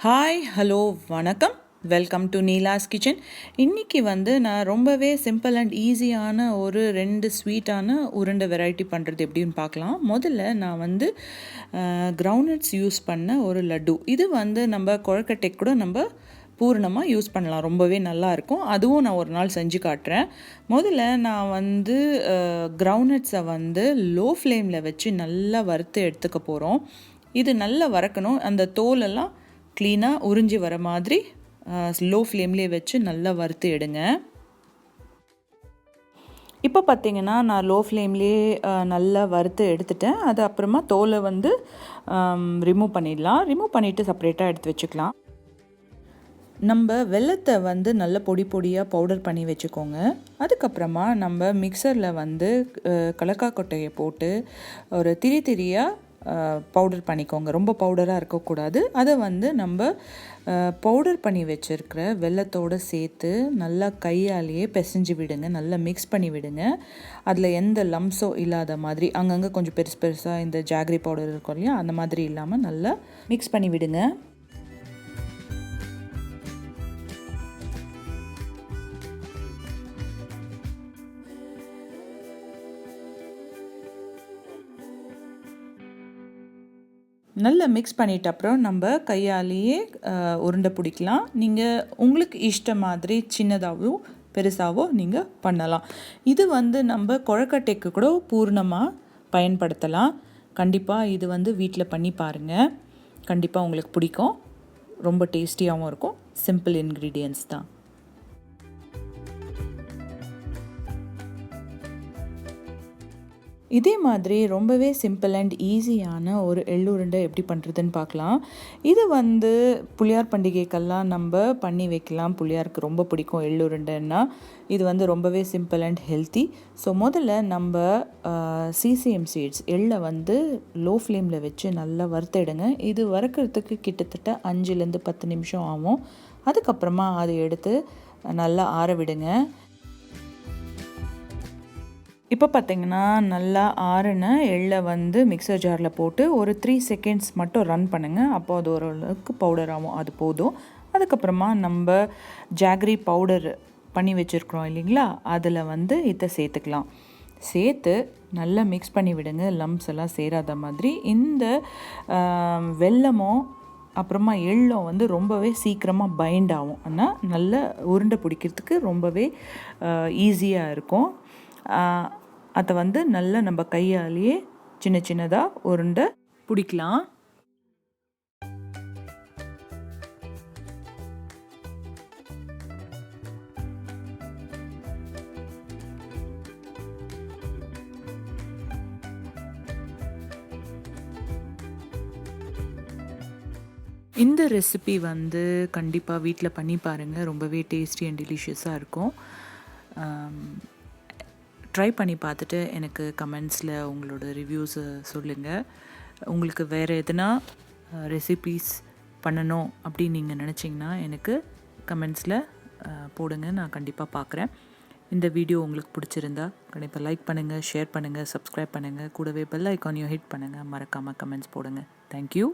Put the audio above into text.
Hi hello வணக்கம், welcome to Neela's kitchen. இன்றைக்கி நான் ரொம்பவே சிம்பிள் அண்ட் ஈஸியான ஒரு 2 ஸ்வீட்டான உருண்டை வெரைட்டி பண்ணுறது எப்படின்னு பார்க்கலாம். முதல்ல நான் கிரவுண்ட்நட்ஸ் யூஸ் பண்ண ஒரு லட்டு. இது நம்ம கொழுக்கட்டைக்கு கூட நம்ம பூரணமாக யூஸ் பண்ணலாம், ரொம்பவே நல்லாயிருக்கும். அதுவும் நான் ஒரு நாள் செஞ்சு காட்டுறேன். முதல்ல நான் கிரவுண்ட்நட்ஸை லோ ஃப்ளேமில் வச்சு நல்லா வறுத்து எடுத்துக்க போகிறோம். இது நல்லா வறுக்கணும். அந்த தோலெல்லாம் க்ளீனாக உறிஞ்சி வர மாதிரி லோ ஃப்ளேம்லேயே வச்சு நல்லா வறுத்து எடுங்க. இப்போ பார்த்திங்கன்னா நான் லோ ஃப்ளேம்லேயே நல்லா வறுத்து எடுத்துட்டேன். அது அப்புறமா தோலை ரிமூவ் பண்ணிடலாம். ரிமூவ் பண்ணிவிட்டு செப்பரேட்டாக எடுத்து வச்சுக்கலாம். நம்ம வெல்லத்தை நல்ல பொடி பொடியாக பவுடர் பண்ணி வச்சுக்கோங்க. அதுக்கப்புறமா நம்ம மிக்சரில் கலக்காய் கொட்டையை போட்டு ஒரு திரியாக பவுடர் பண்ணிக்கோங்க. ரொம்ப பவுடராக இருக்கக்கூடாது. அதை நம்ம பவுடர் பண்ணி வச்சுருக்கிற வெல்லத்தோடு சேர்த்து நல்லா கையாலேயே பிசைஞ்சு விடுங்க. நல்லா மிக்ஸ் பண்ணி விடுங்க. அதில் எந்த லம்ஸோ இல்லாத மாதிரி, அங்கங்கே கொஞ்சம் பெருசு பெருசாக இந்த ஜாகரி பவுடர் இருக்கும் இல்லையா, அந்த மாதிரி இல்லாமல் நல்லா மிக்ஸ் பண்ணி விடுங்க. நல்லா மிக்ஸ் பண்ணிட்ட அப்புறம் நம்ம கையாலேயே உருண்டை பிடிக்கலாம். நீங்கள் உங்களுக்கு இஷ்ட மாதிரி சின்னதாகவும் பெருசாகவோ நீங்கள் பண்ணலாம். இது நம்ம கொழுக்கட்டைக்கு கூட பூர்ணமாக பயன்படுத்தலாம். கண்டிப்பாக இது வீட்டில் பண்ணி பாருங்கள். கண்டிப்பாக உங்களுக்கு பிடிக்கும். ரொம்ப டேஸ்டியாகவும் இருக்கும். சிம்பிள் இன்க்ரீடியன்ட்ஸ் தான். இதே மாதிரி ரொம்பவே சிம்பிள் அண்ட் ஈஸியான ஒரு எள்ளுருண்டை எப்படி பண்ணுறதுன்னு பார்க்கலாம். இது புளியார் பண்டிகைக்கெல்லாம் நம்ம பண்ணி வைக்கலாம். புளியாருக்கு ரொம்ப பிடிக்கும் எள்ளுருண்டைன்னா. இது ரொம்பவே சிம்பிள் அண்ட் ஹெல்த்தி. ஸோ முதல்ல நம்ம சிசிஎம் சீட்ஸ் எள்ளை லோ ஃப்ளேமில் வச்சு நல்லா வறுத்திடுங்க. இது வறுக்கிறதுக்கு கிட்டத்தட்ட 5லேருந்து 10 நிமிஷம் ஆகும். அதுக்கப்புறமா அதை எடுத்து நல்லா ஆற விடுங்க. இப்போ பார்த்திங்கன்னா நல்லா ஆறின எள்ளை மிக்சர் ஜாரில் போட்டு ஒரு 3 செகண்ட்ஸ் மட்டும் ரன் பண்ணுங்கள். அப்போ அது ஓரளவுக்கு பவுடர் ஆகும், அது போதும். அதுக்கப்புறமா நம்ம ஜாகரி பவுடர் பண்ணி வச்சுருக்குறோம் இல்லைங்களா, அதில் இதை சேர்த்துக்கலாம். சேர்த்து நல்லா மிக்ஸ் பண்ணி விடுங்க, லம்ஸ் எல்லாம் சேராத மாதிரி. இந்த வெல்லமும் அப்புறமா எள்ளும் ரொம்பவே சீக்கிரமாக பைண்ட் ஆகும். ஆனால் நல்ல உருண்டை பிடிக்கிறதுக்கு ரொம்பவே ஈஸியாக இருக்கும். அதை நல்லா நம்ம கையாலேயே சின்ன சின்னதாக உருண்டை பிடிக்கலாம். இந்த ரெசிபி கண்டிப்பாக வீட்டில் பண்ணி பாருங்கள். ரொம்பவே டேஸ்டி அண்ட் டெலிஷியஸாக இருக்கும். ட்ரை பண்ணி பார்த்துட்டு எனக்கு கமெண்ட்ஸில் உங்களோட ரிவ்யூஸை சொல்லுங்கள். உங்களுக்கு வேறு எதுனா ரெசிபீஸ் பண்ணணும் அப்படின்னு நீங்கள் நினச்சிங்கன்னா எனக்கு கமெண்ட்ஸில் போடுங்க. நான் கண்டிப்பாக பார்க்குறேன். இந்த வீடியோ உங்களுக்கு பிடிச்சிருந்தா கண்டிப்பாக லைக் பண்ணுங்கள், ஷேர் பண்ணுங்கள், சப்ஸ்கிரைப் பண்ணுங்கள். கூடவே பெல் ஐக்கானையும் ஹிட் பண்ணுங்கள். மறக்காமல் கமெண்ட்ஸ் போடுங்க. தேங்க்யூ.